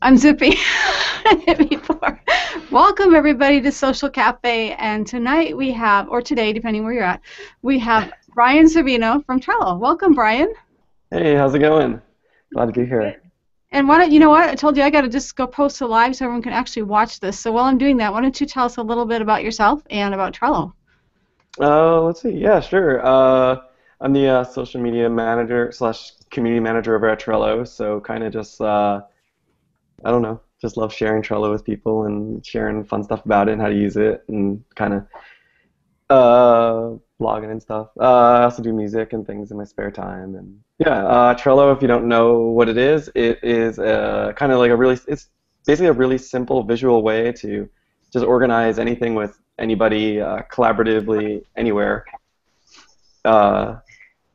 I'm Zippy. Before. Welcome everybody to Social Cafe, and tonight we have, or today, depending where you're at, we have Brian Cervino from Trello. Welcome, Brian. Hey, how's it going? Glad to be here. And why don't you know what? I told you I got to just go post a live so everyone can actually watch this. So while I'm doing that, why don't you tell us a little bit about yourself and about Trello? Let's see. Yeah, sure. I'm the social media manager slash community manager over at Trello. So kind of just, I don't know, just love sharing Trello with people and sharing fun stuff about it and how to use it and kind of blogging and stuff. I also do music and things in my spare time. And yeah, Trello, if you don't know what it is kind of like it's basically a really simple visual way to just organize anything with anybody collaboratively anywhere.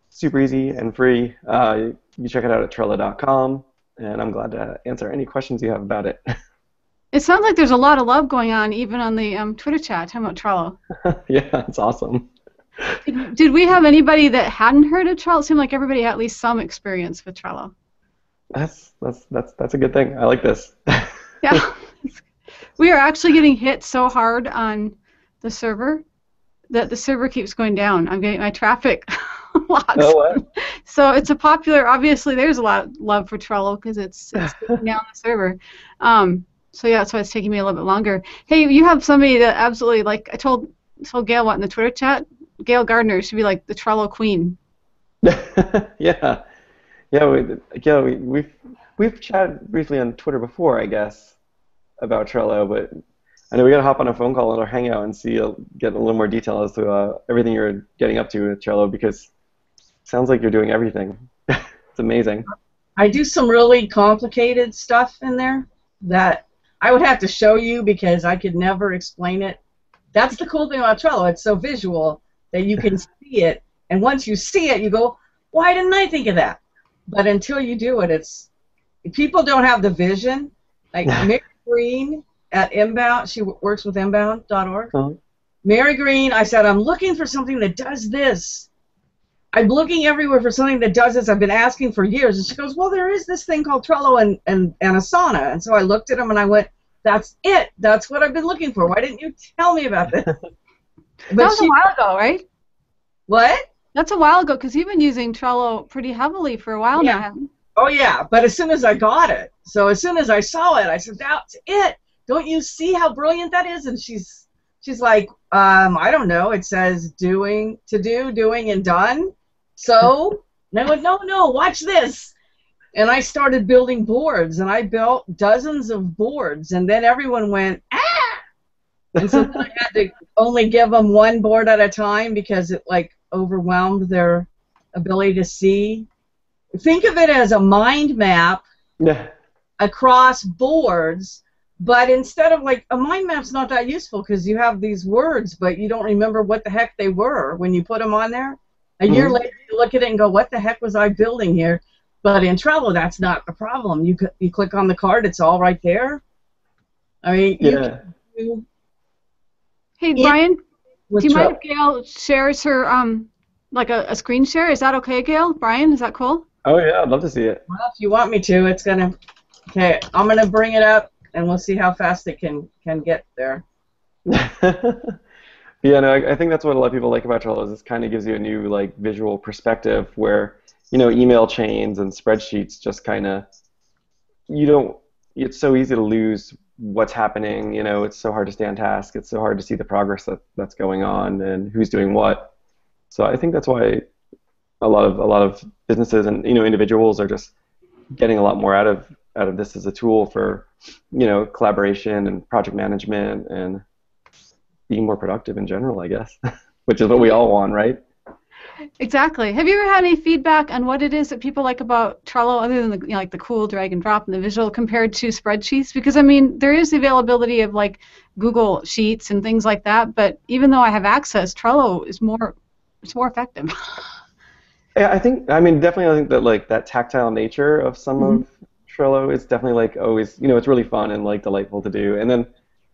Super easy and free. You check it out at Trello.com, and I'm glad to answer any questions you have about it. It sounds like there's a lot of love going on even on the Twitter chat talking about Trello. Yeah, it's awesome. Did we have anybody that hadn't heard of Trello? It seemed like everybody had at least some experience with Trello. That's a good thing. I like this. Yeah. We are actually getting hit so hard on the server that the server keeps going down. I'm getting my traffic logs. Oh, what? So it's a popular, obviously there's a lot of love for Trello because it's taking down the server. So yeah, that's why it's taking me a little bit longer. Hey, you have somebody that absolutely, like, I told Gail what in the Twitter chat, Gail Gardner should be like the Trello queen. Yeah. We've chatted briefly on Twitter before, I guess, about Trello, but I know we gotta hop on a phone call and hang out and get a little more detail as to everything you're getting up to with Trello, because it sounds like you're doing everything. It's amazing. I do some really complicated stuff in there that I would have to show you because I could never explain it. That's the cool thing about Trello. It's so visual that you can see it, and once you see it, you go, why didn't I think of that? But until you do it, people don't have the vision. Like Mary Green at Inbound, she works with inbound.org. Uh-huh. Mary Green, I said, I'm looking for something that does this. I'm looking everywhere for something that does this. I've been asking for years. And she goes, well, there is this thing called Trello and Asana. And so I looked at them and I went, that's it. That's what I've been looking for. Why didn't you tell me about this? That was a while ago, right? What? That's a while ago, because you've been using Trello pretty heavily for a while now. Oh, yeah. But as soon as I got it, so as soon as I saw it, I said, that's it. Don't you see how brilliant that is? And she's like, I don't know. It says doing, and done. So, and I went, no, watch this. And I started building boards, and I built dozens of boards, and then everyone went, ah! And so then I had to only give them one board at a time because it, like, overwhelmed their ability to see. Think of it as a mind map across boards, but instead of, like, a mind map's not that useful because you have these words, but you don't remember what the heck they were when you put them on there. A year later, you look at it and go, what the heck was I building here? But in Trello, that's not a problem. You click on the card, it's all right there. I mean, Hey, Brian, do you mind if Gail shares her, like a screen share? Is that okay, Gail? Brian, is that cool? Oh, yeah, I'd love to see it. Well, if you want me to, it's going to... Okay, I'm going to bring it up, and we'll see how fast it can get there. Yeah, no, I think that's what a lot of people like about Trello is it kind of gives you a new, like, visual perspective where, you know, email chains and spreadsheets just kind of, it's so easy to lose what's happening, you know, it's so hard to stay on task, it's so hard to see the progress that's going on and who's doing what. So I think that's why a lot of businesses and, you know, individuals are just getting a lot more out of this as a tool for, you know, collaboration and project management and being more productive in general, I guess, which is what we all want, right? Exactly. Have you ever had any feedback on what it is that people like about Trello, other than the, you know, like the cool drag and drop and the visual, compared to spreadsheets? Because I mean, there is the availability of like Google Sheets and things like that, but even though I have access, Trello is more effective. Yeah, I think that like that tactile nature of some of Trello is definitely like always, you know, it's really fun and like delightful to do. And then,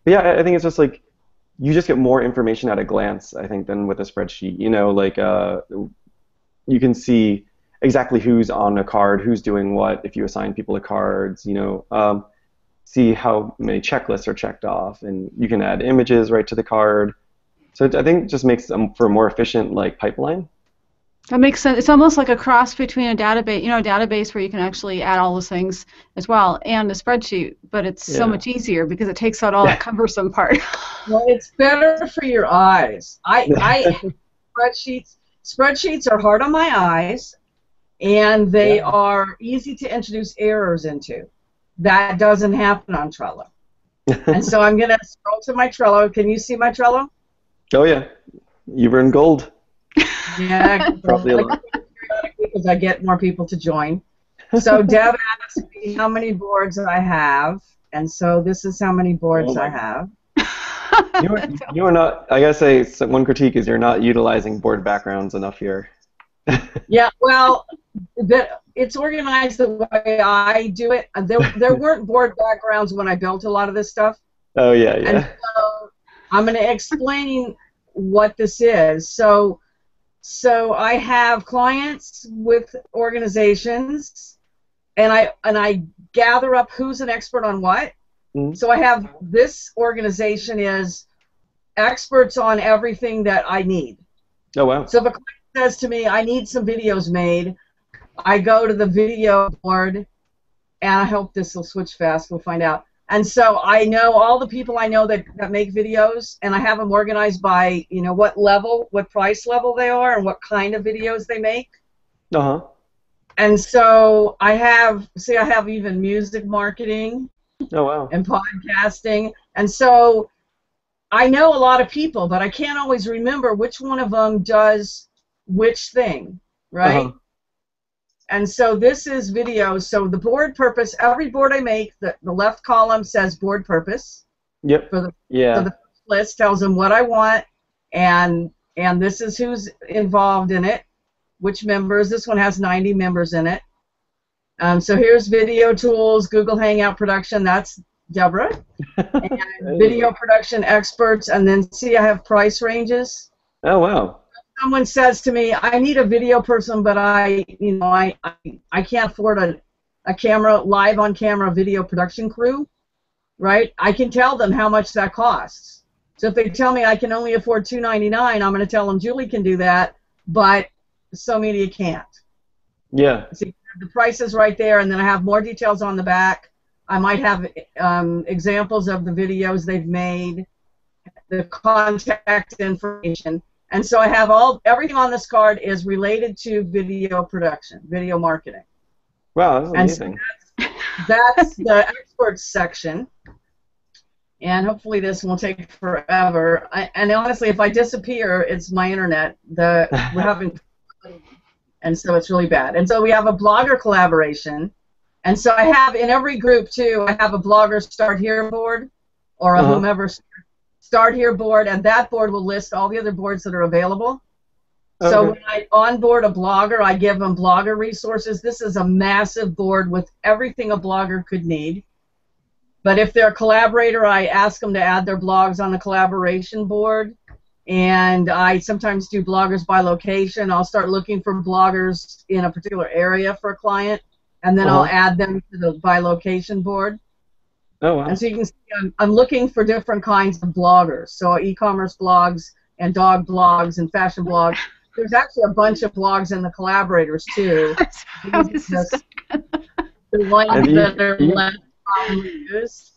but yeah, I think it's just like you just get more information at a glance, I think, than with a spreadsheet. You know, like you can see exactly who's on a card, who's doing what, if you assign people to cards, see how many checklists are checked off, and you can add images right to the card. So I think it just makes for a more efficient like pipeline. That makes sense. It's almost like a cross between a database, a database where you can actually add all those things as well, and a spreadsheet, but it's so Yeah. much easier because it takes out all that cumbersome part. Well, it's better for your eyes. I spreadsheets are hard on my eyes, and they Yeah. are easy to introduce errors into. That doesn't happen on Trello. And so I'm going to scroll to my Trello. Can you see my Trello? Oh yeah, you've earned gold. Yeah, Probably a lot. because I get more people to join. So Deb asked me how many boards I have, and so this is how many boards I have. You are not. I gotta say, one critique is you're not utilizing board backgrounds enough here. Yeah, well, it's organized the way I do it. There weren't board backgrounds when I built a lot of this stuff. Oh yeah, And yeah. so I'm going to explain what this is. So I have clients with organizations, and I gather up who's an expert on what. Mhm. So I have this organization is experts on everything that I need. Oh wow. So if a client says to me, I need some videos made, I go to the video board, and I hope this will switch fast. We'll find out. And so I know all the people I know that make videos, and I have them organized by, what level, what price level they are, and what kind of videos they make. Uh-huh. And so I have even music marketing Oh wow. and podcasting. And so I know a lot of people, but I can't always remember which one of them does which thing, right? Uh-huh. And so this is video. So the board purpose, every board I make, the left column says board purpose. Yep. For the Yeah. first list tells them what I want, and this is who's involved in it, which members. This one has 90 members in it. So here's video tools, Google Hangout production. That's Deborah. And video production experts, and then see I have price ranges. Oh wow. Someone says to me, I need a video person, but I can't afford a camera, live on camera video production crew, right? I can tell them how much that costs. So if they tell me I can only afford $2.99, I'm going to tell them Julie can do that, but So Media can't. Yeah. See, the price is right there, and then I have more details on the back. I might have examples of the videos they've made, the contact information. And so I have everything on this card is related to video production, video marketing. Wow, that's amazing. And so that's the experts section. And hopefully this won't take forever. And honestly, if I disappear, it's my internet. We're having, and so it's really bad. And so we have a blogger collaboration. And so I have in every group too, I have a blogger start here board, or a whomever start here board, and that board will list all the other boards that are available. Okay. So when I onboard a blogger, I give them blogger resources. This is a massive board with everything a blogger could need. But if they're a collaborator, I ask them to add their blogs on the collaboration board. And I sometimes do bloggers by location. I'll start looking for bloggers in a particular area for a client, and then I'll add them to the by location board. Oh, wow. And so you can see I'm looking for different kinds of bloggers. So e-commerce blogs and dog blogs and fashion blogs. There's actually a bunch of blogs in the collaborators too. The ones that are less commonly used.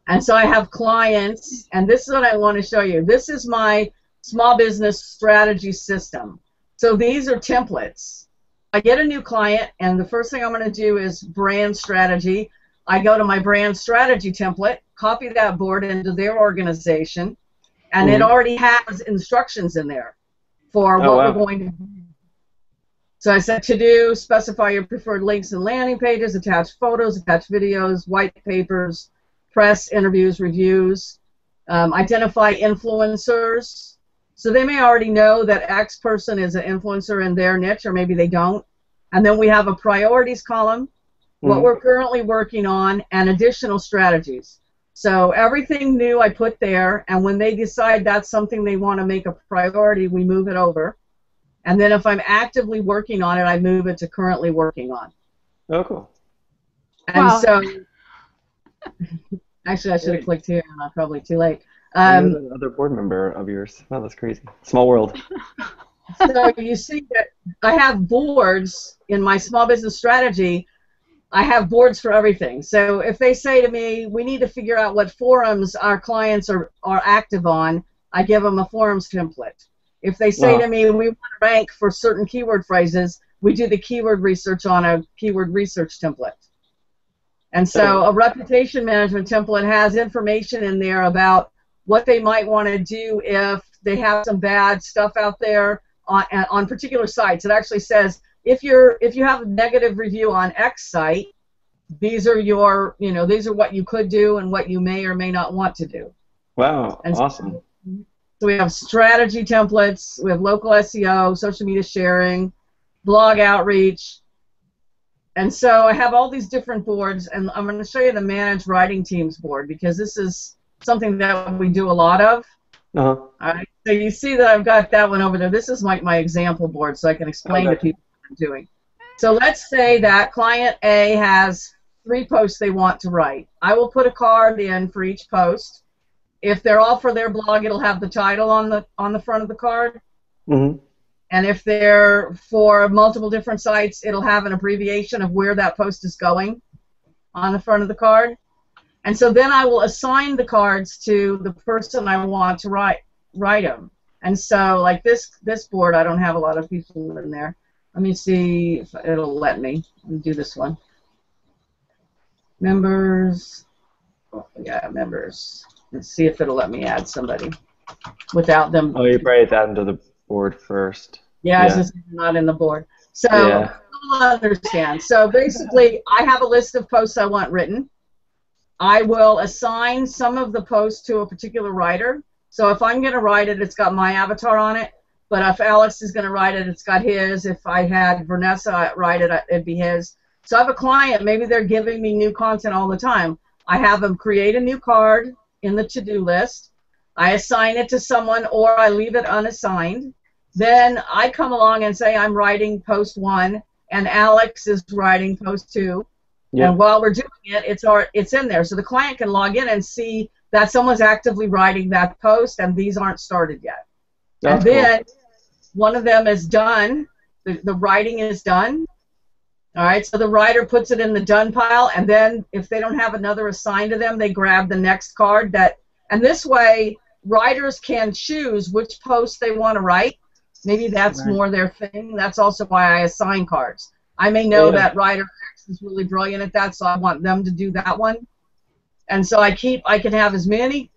And so I have clients, and this is what I want to show you. This is my small business strategy system. So these are templates. I get a new client, and the first thing I'm going to do is brand strategy. I go to my brand strategy template, copy that board into their organization, and it already has instructions in there for what we're going to do. So I said to do, specify your preferred links and landing pages, attach photos, attach videos, white papers, press, interviews, reviews, identify influencers. So they may already know that X person is an influencer in their niche, or maybe they don't. And then we have a priorities column, what we're currently working on, and additional strategies. So everything new I put there, and when they decide that's something they want to make a priority, we move it over. And then if I'm actively working on it, I move it to currently working on. Oh, cool. And Wow. so, actually, I should have clicked here, and I'm probably too late. I know the other board member of yours. Wow, that's crazy. Small world. So you see that I have boards in my small business strategy. I have boards for everything. So if they say to me, we need to figure out what forums our clients are active on, I give them a forums template. If they say to me, we want to rank for certain keyword phrases, we do the keyword research on a keyword research template. And so a reputation management template has information in there about what they might want to do if they have some bad stuff out there on particular sites. It actually says, if you have a negative review on X site, these are these are what you could do and what you may or may not want to do. Wow, and awesome. So we have strategy templates, we have local SEO, social media sharing, blog outreach. And so I have all these different boards, and I'm going to show you the Managed Writing Teams board because this is something that we do a lot of. All right, so you see that I've got that one over there. This is my example board, so I can explain to people what I'm doing. So let's say that client A has 3 posts they want to write. I will put a card in for each post. If they're all for their blog, it'll have the title on the front of the card. Mm-hmm. And if they're for multiple different sites, it'll have an abbreviation of where that post is going on the front of the card. And so then I will assign the cards to the person I want to write them. And so like this board, I don't have a lot of people in there. Let me see if it'll let me. Let me do this one. Members. Oh, yeah, members. Let's see if it'll let me add somebody without them. Oh, you probably add them to the board first. Yeah, it's just not in the board. So I'll understand. So basically, I have a list of posts I want written. I will assign some of the posts to a particular writer. So if I'm going to write it, it's got my avatar on it. But if Alex is going to write it, it's got his. If I had Vanessa write it, it'd be his. So I have a client, maybe they're giving me new content all the time. I have them create a new card in the to-do list. I assign it to someone or I leave it unassigned. Then I come along and say I'm writing post 1 and Alex is writing post 2. Yep. And while we're doing it, it's in there. So the client can log in and see that someone's actively writing that post and these aren't started yet. That's and then one of them is done. The writing is done. All right, so the writer puts it in the done pile, and then if they don't have another assigned to them, they grab the next card. And this way, writers can choose which post they want to write. Maybe that's more their thing. That's also why I assign cards. I may know that writer X is really brilliant at that, so I want them to do that one. And so I can have as many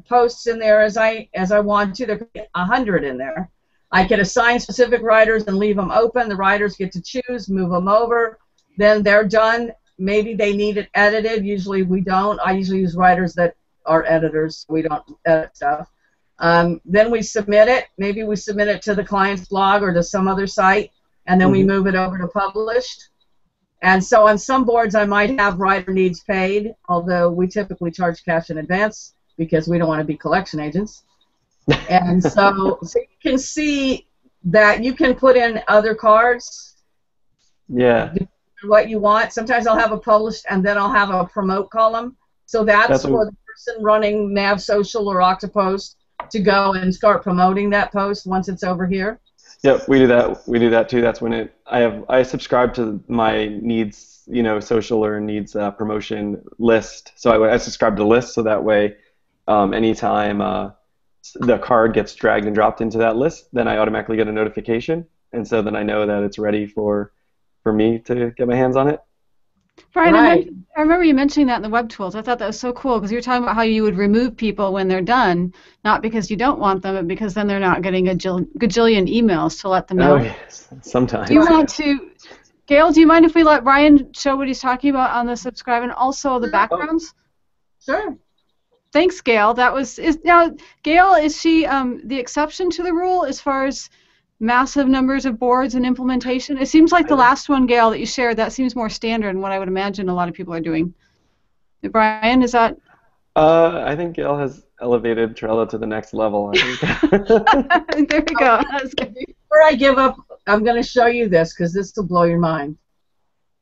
posts in there as I want to. There could be 100 in there. I can assign specific writers and leave them open. The writers get to choose, move them over. Then they're done. Maybe they need it edited. Usually we don't. I usually use writers that are editors. We don't edit stuff. Then we submit it. Maybe we submit it to the client's blog or to some other site, and then we move it over to published. And so on some boards I might have writer needs paid, although we typically charge cash in advance because we don't want to be collection agents. And so you can see that you can put in other cards. Yeah. What you want. Sometimes I'll have a published and then I'll have a promote column. So that's for the person running Nav Social or Octopost to go and start promoting that post once it's over here. Yep, we do that. We do that too. That's when I subscribe to my needs, social or needs promotion list. So I subscribe to the list so that way, anytime the card gets dragged and dropped into that list, then I automatically get a notification, and so then I know that it's ready for me to get my hands on it. Brian, I remember you mentioning that in the web tools. I thought that was so cool because you were talking about how you would remove people when they're done, not because you don't want them, but because then they're not getting a gajillion emails to let them know. Oh, yes. Sometimes. Do you want to, Gail, do you mind if we let Brian show what he's talking about on the subscribe and also the backgrounds? Sure. Thanks, Gail. Now, Gail, is she the exception to the rule as far as massive numbers of boards and implementation? It seems like the last one, Gail, that you shared, that seems more standard than what I would imagine a lot of people are doing. Brian, is that? I think Gail has elevated Trello to the next level. I think. There we go. That's good. Before I give up, I'm going to show you this because this will blow your mind.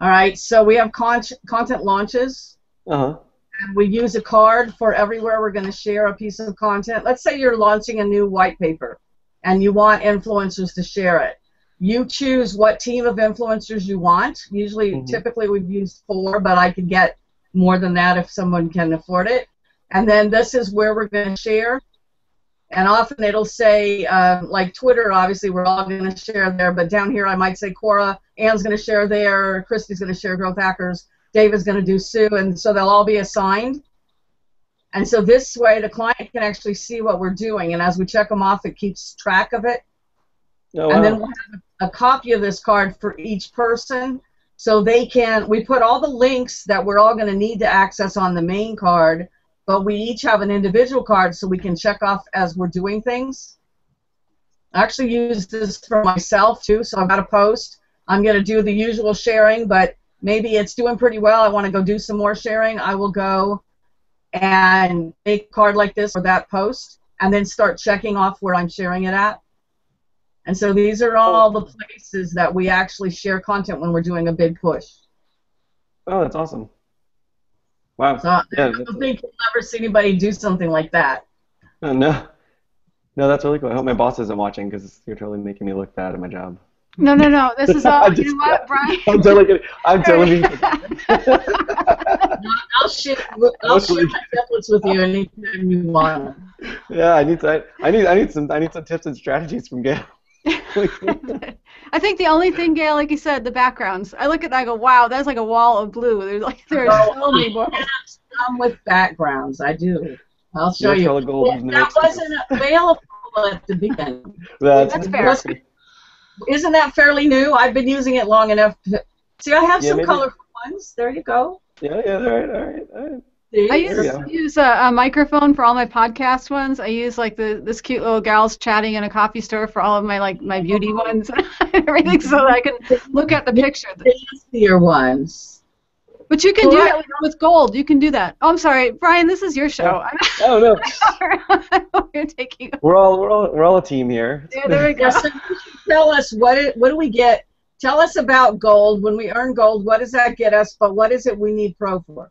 All right, so we have content launches. Uh-huh. And we use a card for everywhere we're going to share a piece of content. Let's say you're launching a new white paper and you want influencers to share it. You choose what team of influencers you want. Usually, typically we've used 4, but I could get more than that if someone can afford it. And then this is where we're going to share. And often it'll say, like Twitter, obviously we're all going to share there, but down here I might say Cora, Ann's going to share there, Christy's going to share Growth Hackers, Dave is going to do Sue, and so they'll all be assigned. And so this way the client can actually see what we're doing, and as we check them off, it keeps track of it. Oh, wow. And then we'll have a copy of this card for each person, so they can, we put all the links that we're all going to need to access on the main card, but we each have an individual card so we can check off as we're doing things. I actually use this for myself too, so I've got a post. I'm going to do the usual sharing, but maybe it's doing pretty well. I want to go do some more sharing. I will go and make a card like this for that post and then start checking off where I'm sharing it at. And so these are all the places that we actually share content when we're doing a big push. Oh, that's awesome. Wow. So I don't think you'll ever see anybody do something like that. Oh, no. No, that's really cool. I hope my boss isn't watching because you're totally making me look bad at my job. No. This is all. You know what, Brian? I'm totally. I'll share my templates with you anytime you want. Yeah, I need some tips and strategies from Gail. I think the only thing, Gail, like you said, the backgrounds. I look at that, I go, wow, that's like a wall of blue. There's so many more. Some with backgrounds, I do. I'll show you. Trello Gold That wasn't available at the beginning. That's fair. Isn't that fairly new? I've been using it long enough. See, I have some colorful ones. There you go. Yeah, all right. I use a microphone for all my podcast ones. I use like this cute little gals chatting in a coffee store for all of my beauty ones and everything, so that I can look at the picture. Fancier ones. But you can do that with Gold. You can do that. Oh, I'm sorry, Brian. This is your show. Oh no. You're taking. We're all a team here. Yeah, there we go. So tell us what do we get? Tell us about Gold. When we earn Gold, what does that get us? But what is it we need Pro for?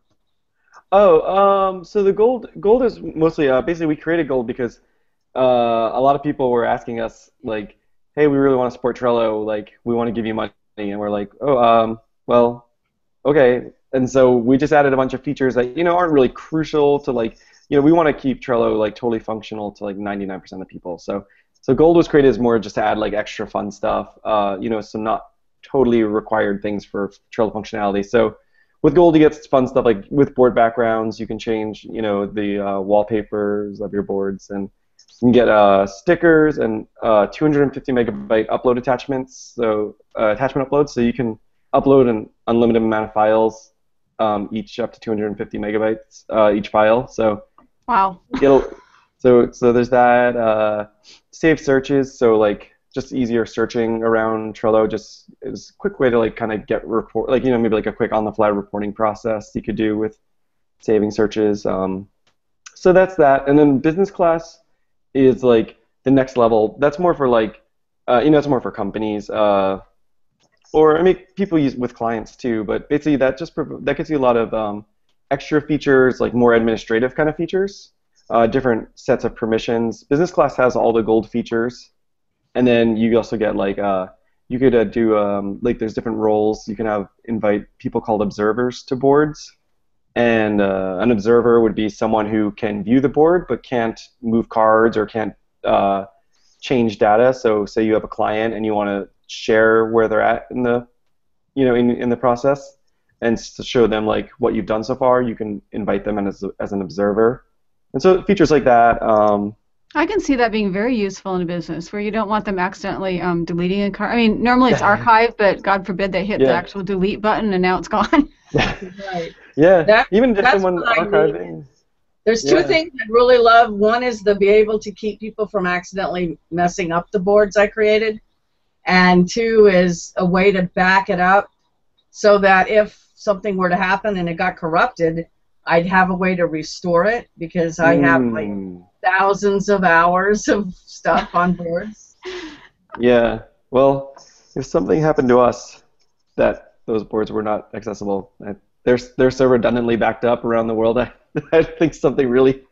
Oh, so the Gold is mostly basically we created Gold because a lot of people were asking us like, hey, we really want to support Trello. Like, we want to give you money, and we're like, oh, well, okay. And so we just added a bunch of features that aren't really crucial to like we want to keep Trello like totally functional to like 99% of people. So Gold was created as more just to add like extra fun stuff, some not totally required things for Trello functionality. So with Gold, you get fun stuff like with board backgrounds. You can change the wallpapers of your boards, and you can get stickers and 250 megabyte upload attachments. So attachment uploads, so you can upload an unlimited amount of files. Each up to 250 megabytes each file. So wow. So there's that. Save searches. So like just easier searching around Trello. Just is a quick way to like kind of get report maybe like a quick on-the-fly reporting process you could do with saving searches. So that's that. And then business class is like the next level. That's more for like it's more for companies. Or I mean, people use with clients too, but basically that gives you a lot of extra features, like more administrative kind of features, different sets of permissions. Business class has all the Gold features, and then you also get like you could do like there's different roles. You can invite people called observers to boards, and an observer would be someone who can view the board but can't move cards or can't change data. So say you have a client and you want to share where they're at in the in the process, and to show them like what you've done so far, you can invite them as an observer. And so features like that. I can see that being very useful in a business where you don't want them accidentally deleting a card. I mean, normally it's archived, but God forbid they hit the actual delete button and now it's gone. Right. Yeah. Even just someone archiving. There's two things I really love. One is to be able to keep people from accidentally messing up the boards I created. And two is a way to back it up so that if something were to happen and it got corrupted, I'd have a way to restore it because I have like thousands of hours of stuff on boards. Yeah. Well, if something happened to us that those boards were not accessible, they're so redundantly backed up around the world, I think something really,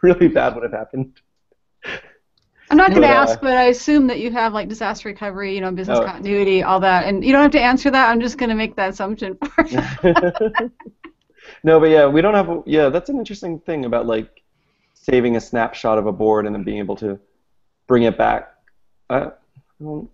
really bad would have happened. I'm not going to But ask, but I assume that you have like disaster recovery, business oh. continuity, all that, and you don't have to answer that. I'm just going to make that assumption for you. No, but yeah, we don't have. Yeah, that's an interesting thing about like saving a snapshot of a board and then being able to bring it back. Well,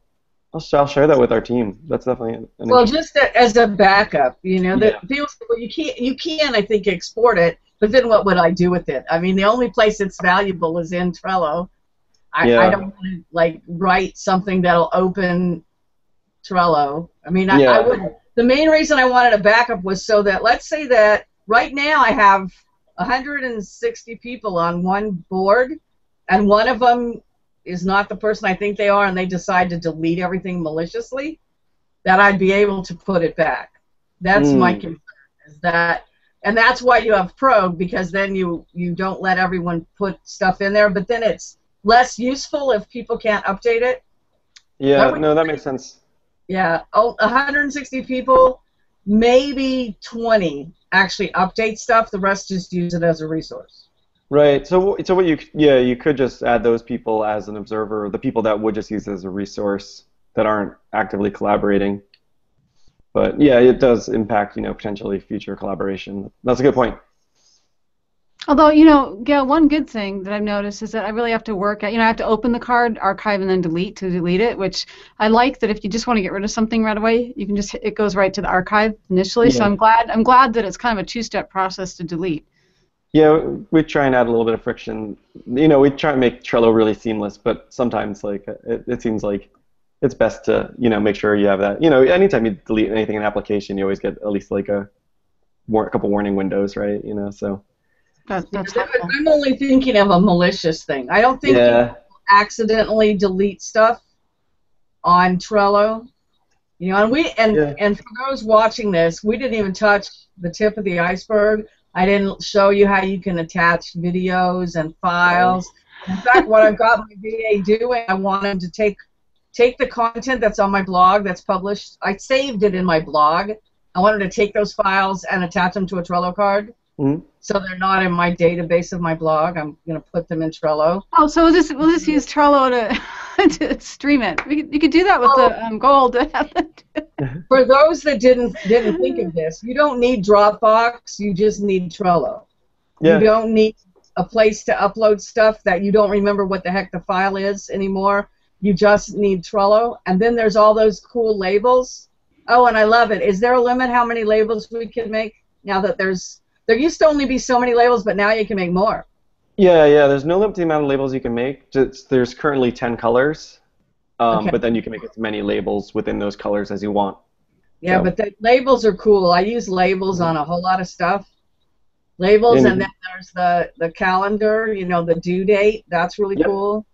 I'll share that with our team. That's definitely an Well, interesting. just as a backup, Yeah. that people say, well, you can, I think, export it, but then what would I do with it? I mean, the only place it's valuable is in Trello. I Yeah. don't want to like write something that'll open Trello. I mean, I Yeah. would. The main reason I wanted a backup was so that, let's say that right now I have 160 people on one board, and one of them is not the person I think they are, and they decide to delete everything maliciously, that I'd be able to put it back. That's my concern. Is that, and that's why you have Probe, because then you don't let everyone put stuff in there, but then it's less useful if people can't update it. Yeah. No, that makes sense. Yeah, 160 people, maybe 20 actually update stuff. The rest just use it as a resource. Right. So what you could just add those people as an observer, the people that would just use it as a resource that aren't actively collaborating. But yeah, it does impact, potentially future collaboration. That's a good point. Although, Gail, one good thing that I've noticed is that I really have to work at, I have to open the card, archive, and then delete to delete it, which I like that if you just want to get rid of something right away, you can just, it goes right to the archive initially. Yeah. So I'm glad that it's kind of a two-step process to delete. Yeah, we try and add a little bit of friction. We try and make Trello really seamless, but sometimes like it seems like it's best to, make sure you have that. Anytime you delete anything in an application, you always get at least like a couple warning windows, right? So. That's helpful. I'm only thinking of a malicious thing. I don't think people accidentally delete stuff on Trello. And for those watching this, we didn't even touch the tip of the iceberg. I didn't show you how you can attach videos and files. In fact, what I've got my VA doing, I want him to take the content that's on my blog that's published. I saved it in my blog. I want him to take those files and attach them to a Trello card. Mm-hmm. So they're not in my database of my blog. I'm going to put them in Trello. Oh, so we'll just use Trello to stream it. You could do that with the Gold. For those that didn't think of this, you don't need Dropbox. You just need Trello. Yeah. You don't need a place to upload stuff that you don't remember what the heck the file is anymore. You just need Trello. And then there's all those cool labels. Oh, and I love it. Is there a limit how many labels we can make now that there used to only be so many labels, but now you can make more. Yeah. There's no limit to the amount of labels you can make. There's currently 10 colors, but then you can make as many labels within those colors as you want. Yeah, so. But the labels are cool. I use labels on a whole lot of stuff. Labels, and then there's the calendar, the due date. That's really cool.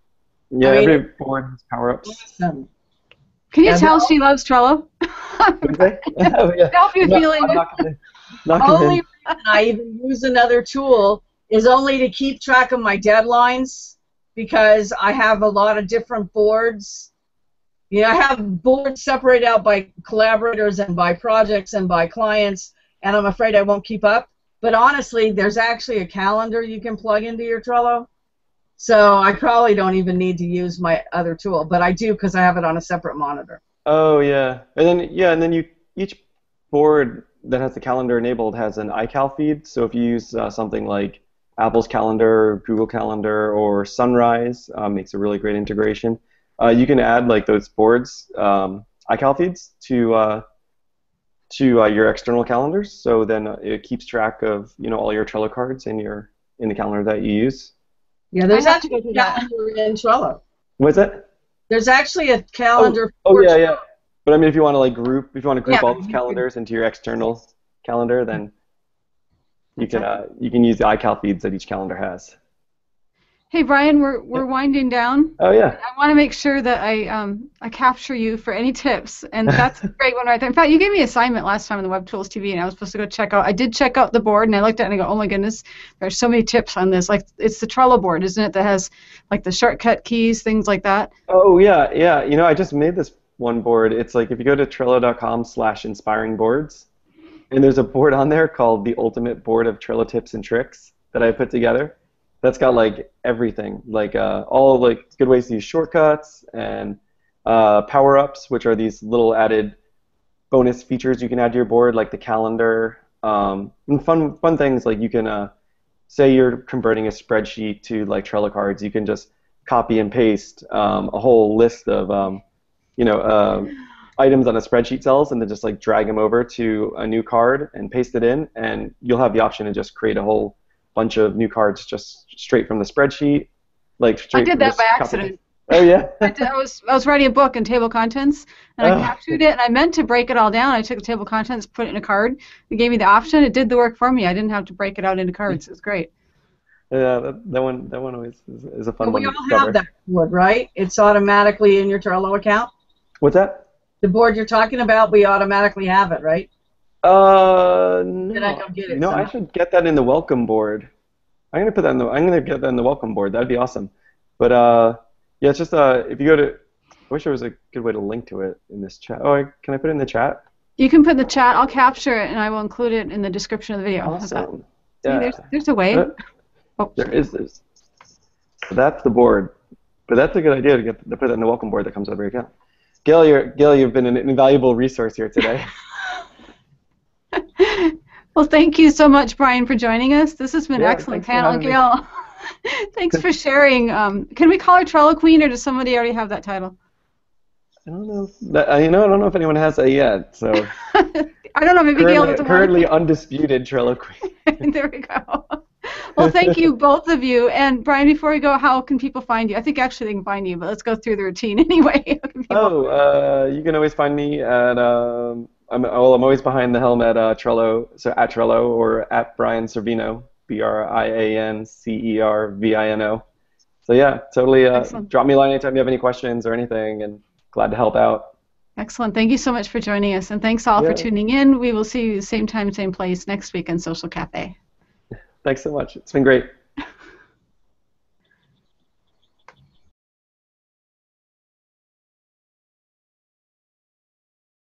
Yeah, every board has power-ups. Awesome. Can you tell she loves Trello? Help you feeling it. Only reason I even use another tool is only to keep track of my deadlines, because I have a lot of different boards. I have boards separated out by collaborators and by projects and by clients, and I'm afraid I won't keep up. But honestly, there's actually a calendar you can plug into your Trello. So I probably don't even need to use my other tool, but I do because I have it on a separate monitor. Oh, yeah. And then each board that has the calendar enabled has an iCal feed. So if you use something like Apple's Calendar, Google Calendar, or Sunrise, makes a really great integration. You can add like those boards iCal feeds to your external calendars. So then it keeps track of all your Trello cards in the calendar that you use. Yeah, there's actually a calendar in Trello. What's that? There's actually a calendar. Oh yeah, yeah. But I mean, if you want to group all these calendars into your external calendar, then you can use the iCal feeds that each calendar has. Hey Brian, we're winding down. Oh yeah. I want to make sure that I capture you for any tips, and that's a great one right there. In fact, you gave me an assignment last time on the Web Tools TV, and I was supposed to go check out. I did check out the board, and I looked at it and I go, oh my goodness, there's so many tips on this. Like it's the Trello board, isn't it? That has like the shortcut keys, things like that. Oh yeah, yeah. You know, I just made this one board. It's like if you go to trello.com/inspiringboards, and there's a board on there called the Ultimate Board of Trello Tips and Tricks that I put together. That's got like everything, like all like good ways to use shortcuts and power-ups, which are these little added bonus features you can add to your board, like the calendar, and fun things like you can say you're converting a spreadsheet to like Trello cards. You can just copy and paste a whole list of you know items on a spreadsheet cells, and then just like drag them over to a new card and paste it in, and you'll have the option to just create a whole bunch of new cards just straight from the spreadsheet, like I straight did from that just by copy. accident. Oh yeah. I was writing a book in table of contents, and I Oh. captured it, and I meant to break it all down. I took the table of contents, put it in a card. It gave me the option. It did the work for me. I didn't have to break it out into cards. It was great. Yeah, that one always is a fun And one we to all discover. have that board, right? It's automatically in your Trello account. What's that? The board you're talking about, we automatically have it, right? No. Did I go get it No, I somehow? should get that in the welcome board. I'm gonna get that in the welcome board. That'd be awesome. But yeah, it's just if you go to, I wish there was a good way to link to it in this chat. Oh, can I put it in the chat? You can put in the chat. I'll capture it, and I will include it in the description of the video. How's that? Awesome. See, Yeah. there's a way. Oh, There is this. So that's the board. But that's a good idea to put it in the welcome board that comes over your account. Gail, you've been an invaluable resource here today. Well, thank you so much, Brian, for joining us. This has been an Yeah, excellent thanks for panel. having me. Gail, thanks for sharing. Can we call her Trello Queen, or does somebody already have that title? I don't know. I don't know if anyone has that yet. So I don't know. Maybe Gail doesn't currently undisputed Trello Queen. There we go. Well, thank you, both of you. And Brian, before we go, how can people find you? I think actually they can find you, but let's go through the routine anyway. You can always find me at I'm always behind the helm at Trello, so at Trello or at Brian Cervino, BrianCervino. So yeah, totally. Drop me a line anytime you have any questions or anything, and glad to help out. Excellent. Thank you so much for joining us, and thanks all for tuning in. We will see you same time, same place next week on Social Cafe. Thanks so much. It's been great.